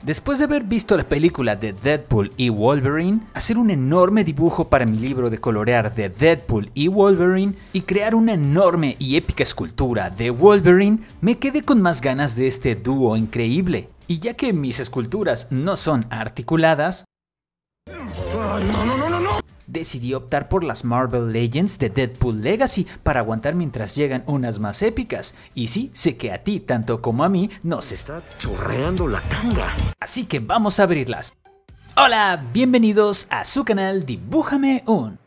Después de haber visto la película de Deadpool y Wolverine, hacer un enorme dibujo para mi libro de colorear de Deadpool y Wolverine y crear una enorme y épica escultura de Wolverine, me quedé con más ganas de este dúo increíble. Y ya que mis esculturas no son articuladas, decidí optar por las Marvel Legends de Deadpool Legacy para aguantar mientras llegan unas más épicas. Y sí, sé que a ti, tanto como a mí, nos está chorreando la tanga. Así que vamos a abrirlas. Hola, bienvenidos a su canal Dibújame un.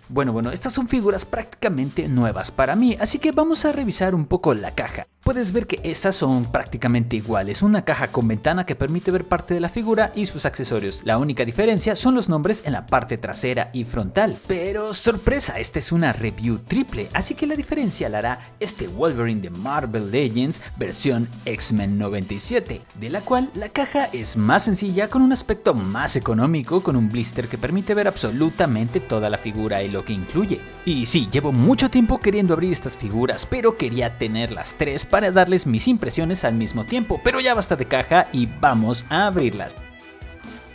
Bueno, estas son figuras prácticamente nuevas para mí, así que vamos a revisar un poco la caja. Puedes ver que estas son prácticamente iguales, una caja con ventana que permite ver parte de la figura y sus accesorios. La única diferencia son los nombres en la parte trasera y frontal. Pero sorpresa, esta es una review triple, así que la diferencia la hará este Wolverine de Marvel Legends versión X-Men 97, de la cual la caja es más sencilla con un aspecto más económico, con un blister que permite ver absolutamente toda la figura y lo que incluye. Y sí, llevo mucho tiempo queriendo abrir estas figuras, pero quería tener las tres para darles mis impresiones al mismo tiempo, pero ya basta de caja y vamos a abrirlas.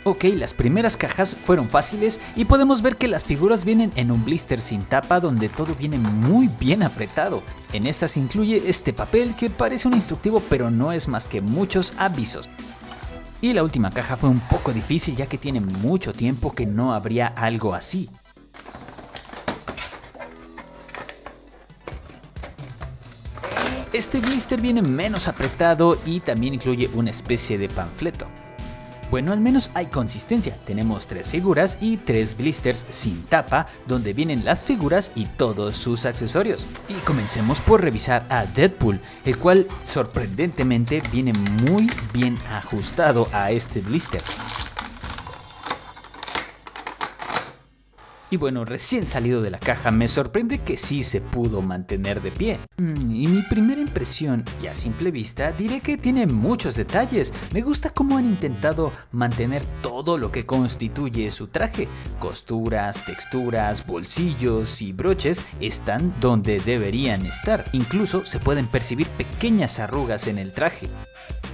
Ok, las primeras cajas fueron fáciles y podemos ver que las figuras vienen en un blister sin tapa donde todo viene muy bien apretado. En estas incluye este papel que parece un instructivo pero no es más que muchos avisos. Y la última caja fue un poco difícil ya que tiene mucho tiempo que no abría algo así. Este blister viene menos apretado y también incluye una especie de panfleto. Bueno, al menos hay consistencia. Tenemos 3 figuras y 3 blisters sin tapa donde vienen las figuras y todos sus accesorios. Y comencemos por revisar a Deadpool, el cual sorprendentemente viene muy bien ajustado a este blister. Y bueno, recién salido de la caja me sorprende que sí se pudo mantener de pie. Y mi primera impresión, y a simple vista, diré que tiene muchos detalles. Me gusta cómo han intentado mantener todo lo que constituye su traje. Costuras, texturas, bolsillos y broches están donde deberían estar. Incluso se pueden percibir pequeñas arrugas en el traje.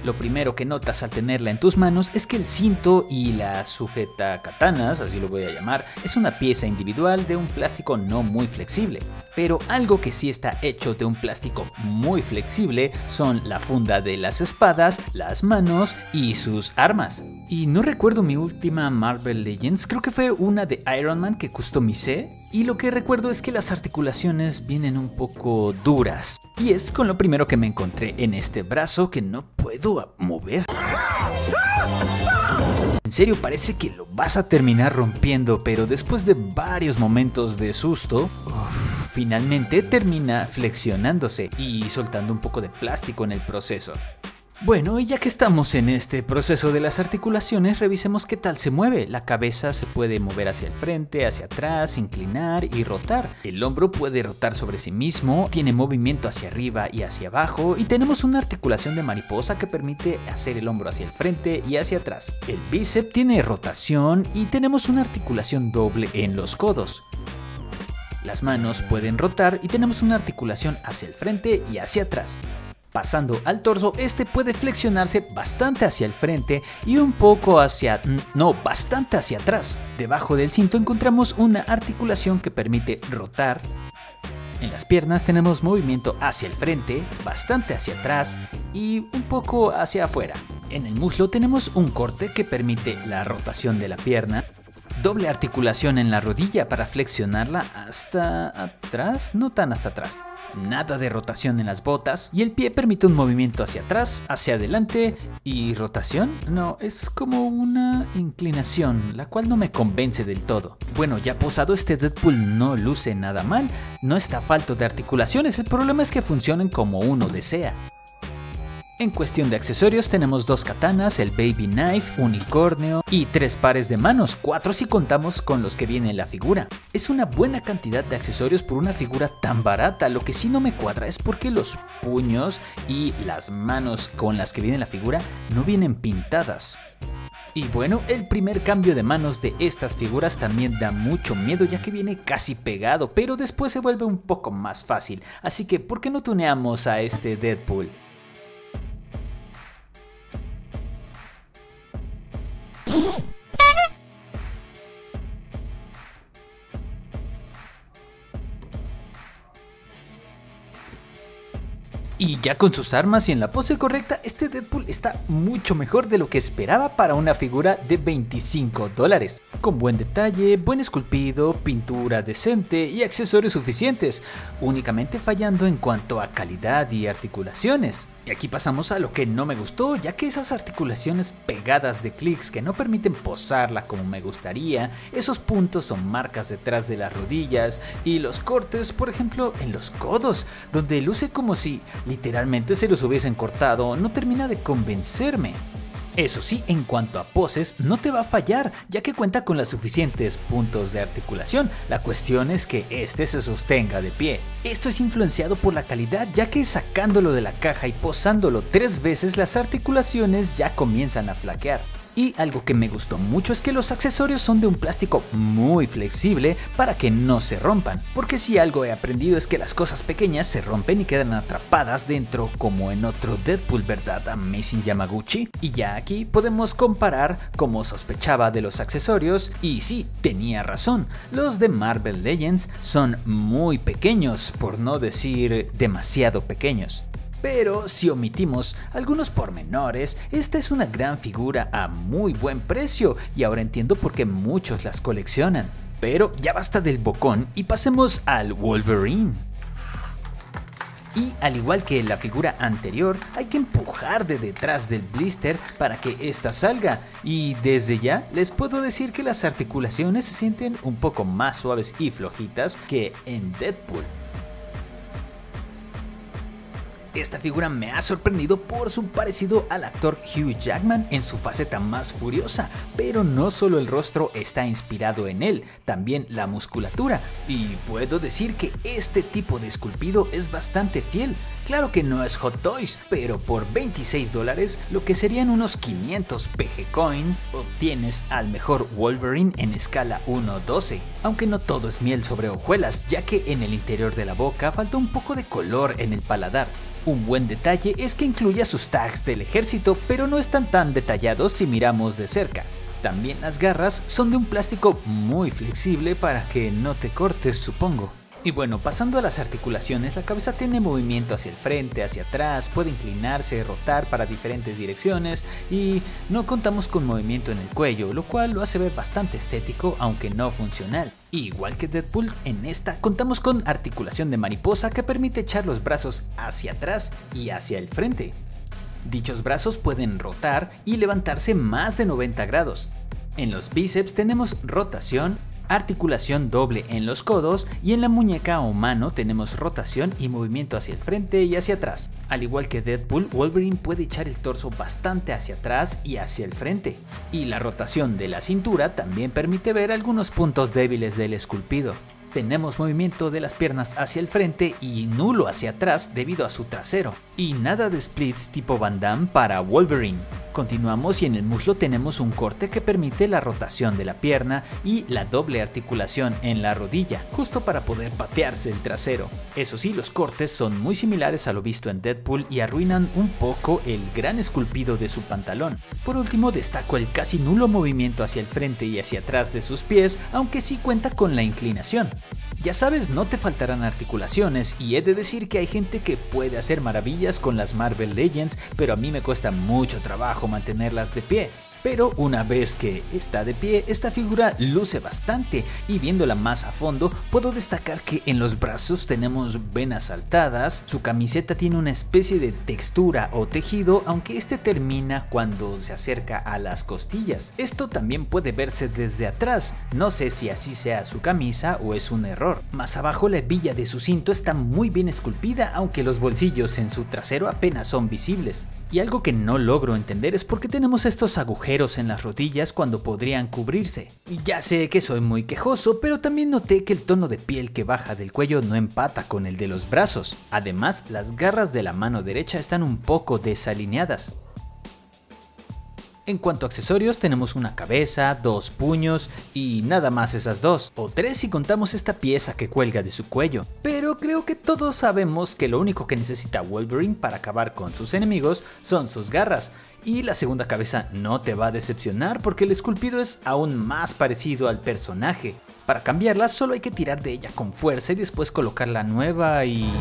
Lo primero que notas al tenerla en tus manos es que el cinto y la sujeta katanas, así lo voy a llamar, es una pieza individual de un plástico no muy flexible. Pero algo que sí está hecho de un plástico muy flexible son la funda de las espadas, las manos y sus armas. Y no recuerdo mi última Marvel Legends, creo que fue una de Iron Man que customicé. Y lo que recuerdo es que las articulaciones vienen un poco duras. Y es con lo primero que me encontré en este brazo que no puedo mover. En serio, parece que lo vas a terminar rompiendo, pero después de varios momentos de susto, finalmente termina flexionándose y soltando un poco de plástico en el proceso. Bueno, y ya que estamos en este proceso de las articulaciones, revisemos qué tal se mueve. La cabeza se puede mover hacia el frente, hacia atrás, inclinar y rotar. El hombro puede rotar sobre sí mismo, tiene movimiento hacia arriba y hacia abajo, y tenemos una articulación de mariposa que permite hacer el hombro hacia el frente y hacia atrás. El bíceps tiene rotación y tenemos una articulación doble en los codos. Las manos pueden rotar y tenemos una articulación hacia el frente y hacia atrás. Pasando al torso, este puede flexionarse bastante hacia el frente y un poco bastante hacia atrás. Debajo del cinto encontramos una articulación que permite rotar. En las piernas tenemos movimiento hacia el frente, bastante hacia atrás y un poco hacia afuera. En el muslo tenemos un corte que permite la rotación de la pierna. Doble articulación en la rodilla para flexionarla hasta atrás, no tan hasta atrás. Nada de rotación en las botas y el pie permite un movimiento hacia atrás, hacia adelante y rotación. No, es como una inclinación, la cual no me convence del todo. Bueno, ya posado, este Deadpool no luce nada mal, no está falto de articulaciones, el problema es que funcionen como uno desea. En cuestión de accesorios tenemos 2 katanas, el baby knife, unicornio y 3 pares de manos, 4 si contamos con los que viene en la figura. Es una buena cantidad de accesorios por una figura tan barata. Lo que sí no me cuadra es porque los puños y las manos con las que viene la figura no vienen pintadas. Y bueno, el primer cambio de manos de estas figuras también da mucho miedo ya que viene casi pegado, pero después se vuelve un poco más fácil. Así que, ¿por qué no tuneamos a este Deadpool? Y ya con sus armas y en la pose correcta, este Deadpool está mucho mejor de lo que esperaba para una figura de $25. Con buen detalle, buen esculpido, pintura decente y accesorios suficientes, únicamente fallando en cuanto a calidad y articulaciones. Y aquí pasamos a lo que no me gustó, ya que esas articulaciones pegadas de clics que no permiten posarla como me gustaría, esos puntos o marcas detrás de las rodillas y los cortes, por ejemplo, en los codos, donde luce como si literalmente se los hubiesen cortado, no termina de convencerme. Eso sí, en cuanto a poses, no te va a fallar, ya que cuenta con los suficientes puntos de articulación. La cuestión es que este se sostenga de pie. Esto es influenciado por la calidad, ya que sacándolo de la caja y posándolo 3 veces, las articulaciones ya comienzan a flaquear. Y algo que me gustó mucho es que los accesorios son de un plástico muy flexible para que no se rompan, porque si algo he aprendido es que las cosas pequeñas se rompen y quedan atrapadas dentro, como en otro Deadpool, ¿verdad, Amazing Yamaguchi? Y ya aquí podemos comparar como sospechaba de los accesorios, y sí, tenía razón, los de Marvel Legends son muy pequeños, por no decir demasiado pequeños. Pero si omitimos algunos pormenores, esta es una gran figura a muy buen precio y ahora entiendo por qué muchos las coleccionan. Pero ya basta del bocón y pasemos al Wolverine. Y al igual que la figura anterior, hay que empujar de detrás del blister para que ésta salga, y desde ya les puedo decir que las articulaciones se sienten un poco más suaves y flojitas que en Deadpool. Esta figura me ha sorprendido por su parecido al actor Hugh Jackman en su faceta más furiosa, pero no solo el rostro está inspirado en él, también la musculatura, y puedo decir que este tipo de esculpido es bastante fiel. Claro que no es Hot Toys, pero por $26, lo que serían unos 500 PG Coins, obtienes al mejor Wolverine en escala 1:12. Aunque no todo es miel sobre hojuelas, ya que en el interior de la boca falta un poco de color en el paladar. Un buen detalle es que incluye sus tags del ejército, pero no están tan detallados si miramos de cerca. También las garras son de un plástico muy flexible para que no te cortes, supongo. Y bueno, pasando a las articulaciones, la cabeza tiene movimiento hacia el frente, hacia atrás, puede inclinarse, rotar para diferentes direcciones y no contamos con movimiento en el cuello, lo cual lo hace ver bastante estético aunque no funcional. Igual que Deadpool, en esta contamos con articulación de mariposa que permite echar los brazos hacia atrás y hacia el frente. Dichos brazos pueden rotar y levantarse más de 90 grados. En los bíceps tenemos rotación, articulación doble en los codos y en la muñeca o mano tenemos rotación y movimiento hacia el frente y hacia atrás. Al igual que Deadpool, Wolverine puede echar el torso bastante hacia atrás y hacia el frente. Y la rotación de la cintura también permite ver algunos puntos débiles del esculpido. Tenemos movimiento de las piernas hacia el frente y nulo hacia atrás debido a su trasero. Y nada de splits tipo Van Damme para Wolverine. Continuamos y en el muslo tenemos un corte que permite la rotación de la pierna y la doble articulación en la rodilla, justo para poder patearse el trasero. Eso sí, los cortes son muy similares a lo visto en Deadpool y arruinan un poco el gran esculpido de su pantalón. Por último, destaco el casi nulo movimiento hacia el frente y hacia atrás de sus pies, aunque sí cuenta con la inclinación. Ya sabes, no te faltarán articulaciones y he de decir que hay gente que puede hacer maravillas con las Marvel Legends, pero a mí me cuesta mucho trabajo mantenerlas de pie. Pero una vez que está de pie, esta figura luce bastante y viéndola más a fondo puedo destacar que en los brazos tenemos venas saltadas, su camiseta tiene una especie de textura o tejido, aunque este termina cuando se acerca a las costillas. Esto también puede verse desde atrás, no sé si así sea su camisa o es un error. Más abajo la hebilla de su cinto está muy bien esculpida, aunque los bolsillos en su trasero apenas son visibles. Y algo que no logro entender es por qué tenemos estos agujeros en las rodillas cuando podrían cubrirse. Y ya sé que soy muy quejoso, pero también noté que el tono de piel que baja del cuello no empata con el de los brazos. Además, las garras de la mano derecha están un poco desalineadas. En cuanto a accesorios, tenemos una cabeza, 2 puños y nada más esas 2, o 3 si contamos esta pieza que cuelga de su cuello. Pero creo que todos sabemos que lo único que necesita Wolverine para acabar con sus enemigos son sus garras. Y la segunda cabeza no te va a decepcionar porque el esculpido es aún más parecido al personaje. Para cambiarla solo hay que tirar de ella con fuerza y después colocar la nueva y...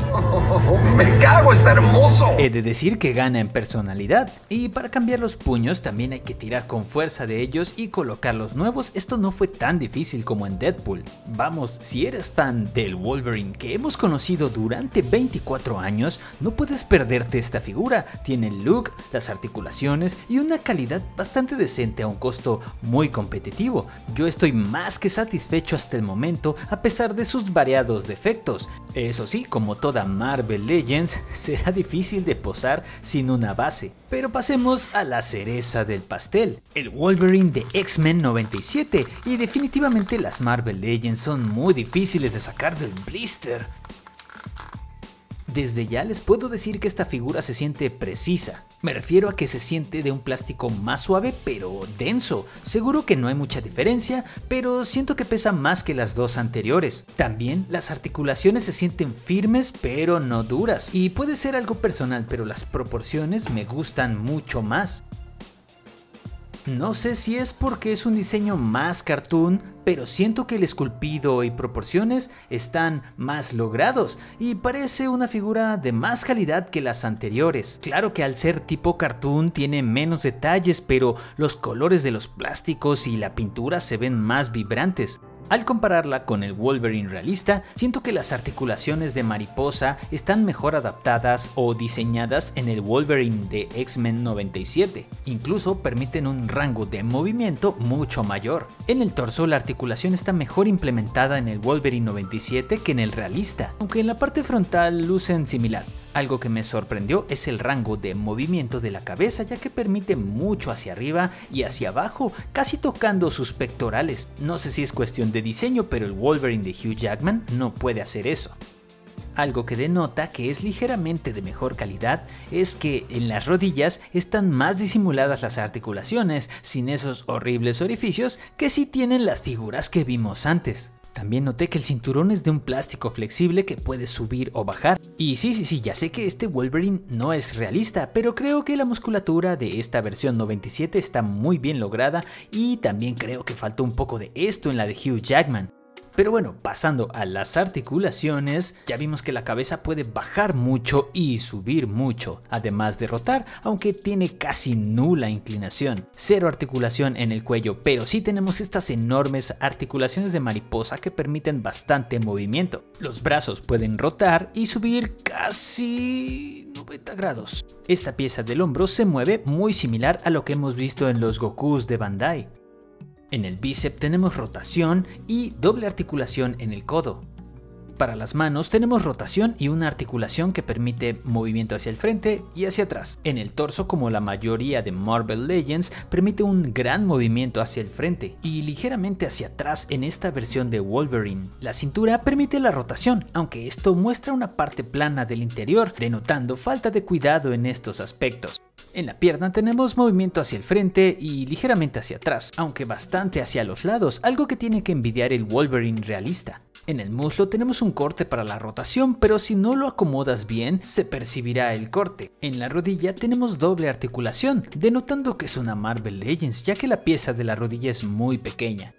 ¡Me cago, está hermoso! He de decir que gana en personalidad. Y para cambiar los puños también hay que tirar con fuerza de ellos y colocar los nuevos. Esto no fue tan difícil como en Deadpool. Vamos, si eres fan del Wolverine que hemos conocido durante 24 años, no puedes perderte esta figura. Tiene el look, las articulaciones y una calidad bastante decente a un costo muy competitivo. Yo estoy más que satisfecho hasta el momento a pesar de sus variados defectos. Eso sí, como toda Marvel Legends, será difícil de posar sin una base. Pero pasemos a la cereza del pastel, el Wolverine de X-Men 97, y definitivamente las Marvel Legends son muy difíciles de sacar del blister. Desde ya les puedo decir que esta figura se siente precisa. Me refiero a que se siente de un plástico más suave pero denso. Seguro que no hay mucha diferencia, pero siento que pesa más que las dos anteriores. También las articulaciones se sienten firmes pero no duras. Y puede ser algo personal, pero las proporciones me gustan mucho más. No sé si es porque es un diseño más cartoon, pero siento que el esculpido y proporciones están más logrados y parece una figura de más calidad que las anteriores. Claro que al ser tipo cartoon tiene menos detalles, pero los colores de los plásticos y la pintura se ven más vibrantes. Al compararla con el Wolverine realista, siento que las articulaciones de mariposa están mejor adaptadas o diseñadas en el Wolverine de X-Men 97. Incluso permiten un rango de movimiento mucho mayor. En el torso la articulación está mejor implementada en el Wolverine 97 que en el realista, aunque en la parte frontal lucen similar. Algo que me sorprendió es el rango de movimiento de la cabeza, ya que permite mucho hacia arriba y hacia abajo, casi tocando sus pectorales. No sé si es cuestión de diseño, pero el Wolverine de Hugh Jackman no puede hacer eso. Algo que denota que es ligeramente de mejor calidad es que en las rodillas están más disimuladas las articulaciones, sin esos horribles orificios que sí tienen las figuras que vimos antes. También noté que el cinturón es de un plástico flexible que puede subir o bajar. Y sí, ya sé que este Wolverine no es realista, pero creo que la musculatura de esta versión 97 está muy bien lograda y también creo que faltó un poco de esto en la de Hugh Jackman. Pero bueno, pasando a las articulaciones, ya vimos que la cabeza puede bajar mucho y subir mucho, además de rotar, aunque tiene casi nula inclinación. Cero articulación en el cuello, pero sí tenemos estas enormes articulaciones de mariposa que permiten bastante movimiento. Los brazos pueden rotar y subir casi 90 grados. Esta pieza del hombro se mueve muy similar a lo que hemos visto en los Gokus de Bandai. En el bíceps tenemos rotación y doble articulación en el codo. Para las manos tenemos rotación y una articulación que permite movimiento hacia el frente y hacia atrás. En el torso, como la mayoría de Marvel Legends, permite un gran movimiento hacia el frente y ligeramente hacia atrás en esta versión de Wolverine. La cintura permite la rotación, aunque esto muestra una parte plana del interior, denotando falta de cuidado en estos aspectos. En la pierna tenemos movimiento hacia el frente y ligeramente hacia atrás, aunque bastante hacia los lados, algo que tiene que envidiar el Wolverine realista. En el muslo tenemos un corte para la rotación, pero si no lo acomodas bien, se percibirá el corte. En la rodilla tenemos doble articulación, denotando que es una Marvel Legends, ya que la pieza de la rodilla es muy pequeña.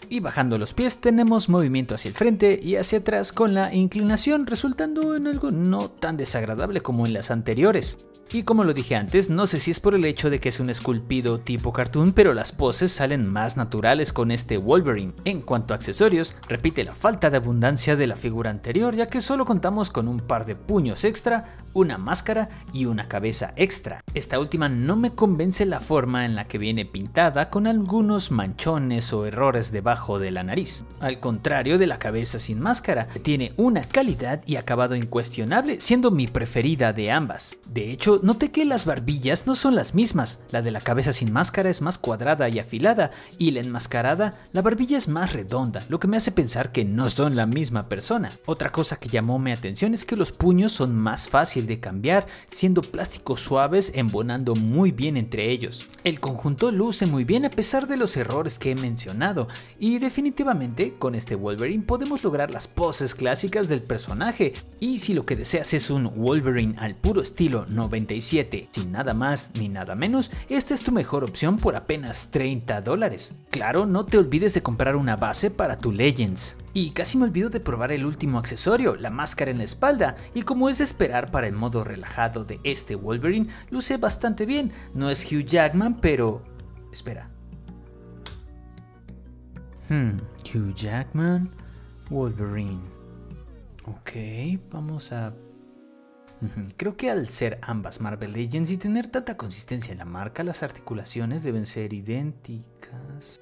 Y bajando los pies tenemos movimiento hacia el frente y hacia atrás con la inclinación, resultando en algo no tan desagradable como en las anteriores. Y como lo dije antes, no sé si es por el hecho de que es un esculpido tipo cartoon, pero las poses salen más naturales con este Wolverine. En cuanto a accesorios, repite la falta de abundancia de la figura anterior, ya que solo contamos con un par de puños extra, una máscara y una cabeza extra. Esta última no me convence la forma en la que viene pintada, con algunos manchones o errores debajo de la nariz. Al contrario de la cabeza sin máscara, tiene una calidad y acabado incuestionable, siendo mi preferida de ambas. De hecho, noté que las barbillas no son las mismas. La de la cabeza sin máscara es más cuadrada y afilada, y la enmascarada, la barbilla es más redonda, lo que me hace pensar que no son la misma persona. Otra cosa que llamó mi atención es que los puños son más fácil de cambiar, siendo plásticos suaves embonando muy bien entre ellos. El conjunto luce muy bien a pesar de los errores que he mencionado, Y definitivamente con este Wolverine podemos lograr las poses clásicas del personaje, y si lo que deseas es un Wolverine al puro estilo 97 sin nada más ni nada menos, esta es tu mejor opción por apenas $30. Claro, no te olvides de comprar una base para tu Legends. Y casi me olvido de probar el último accesorio, la máscara en la espalda, y como es de esperar para el modo relajado de este Wolverine, luce bastante bien. No es Hugh Jackman, pero... espera. Hugh Jackman, Wolverine. Ok, vamos a... Creo que al ser ambas Marvel Legends y tener tanta consistencia en la marca, las articulaciones deben ser idénticas.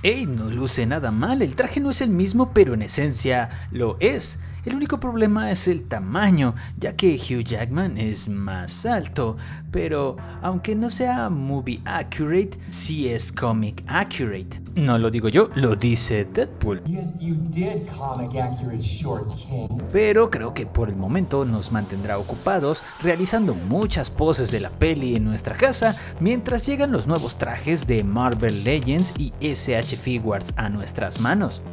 ¡Ey! No luce nada mal, el traje no es el mismo, pero en esencia lo es. El único problema es el tamaño, ya que Hugh Jackman es más alto, pero aunque no sea movie accurate, sí es comic accurate. No lo digo yo, lo dice Deadpool. Yes, you did comic accurate, short king. Pero creo que por el momento nos mantendrá ocupados realizando muchas poses de la peli en nuestra casa mientras llegan los nuevos trajes de Marvel Legends y SH Figuarts a nuestras manos.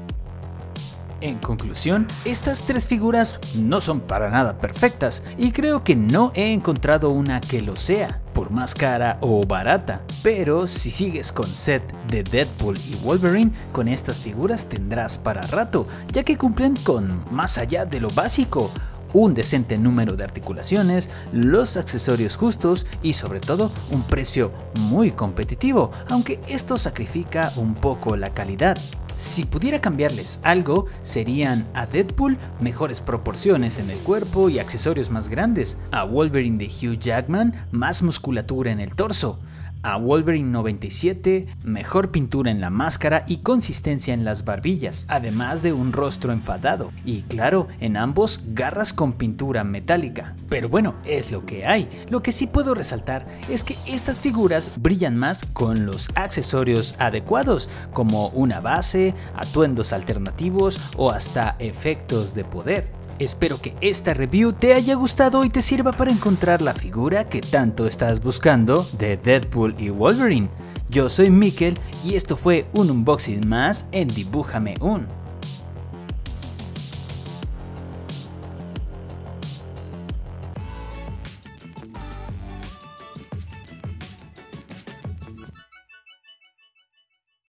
En conclusión, estas tres figuras no son para nada perfectas y creo que no he encontrado una que lo sea, por más cara o barata, pero si sigues con set de Deadpool y Wolverine, con estas figuras tendrás para rato, ya que cumplen con más allá de lo básico. Un decente número de articulaciones, los accesorios justos y sobre todo un precio muy competitivo, aunque esto sacrifica un poco la calidad. Si pudiera cambiarles algo, serían a Deadpool mejores proporciones en el cuerpo y accesorios más grandes, a Wolverine de Hugh Jackman más musculatura en el torso, a Wolverine 97 mejor pintura en la máscara y consistencia en las barbillas, además de un rostro enfadado, y claro, en ambos garras con pintura metálica. Pero bueno, es lo que hay. Lo que sí puedo resaltar es que estas figuras brillan más con los accesorios adecuados, como una base, atuendos alternativos o hasta efectos de poder. Espero que esta review te haya gustado y te sirva para encontrar la figura que tanto estás buscando de Deadpool y Wolverine. Yo soy Mikel y esto fue un unboxing más en Dibújame Un.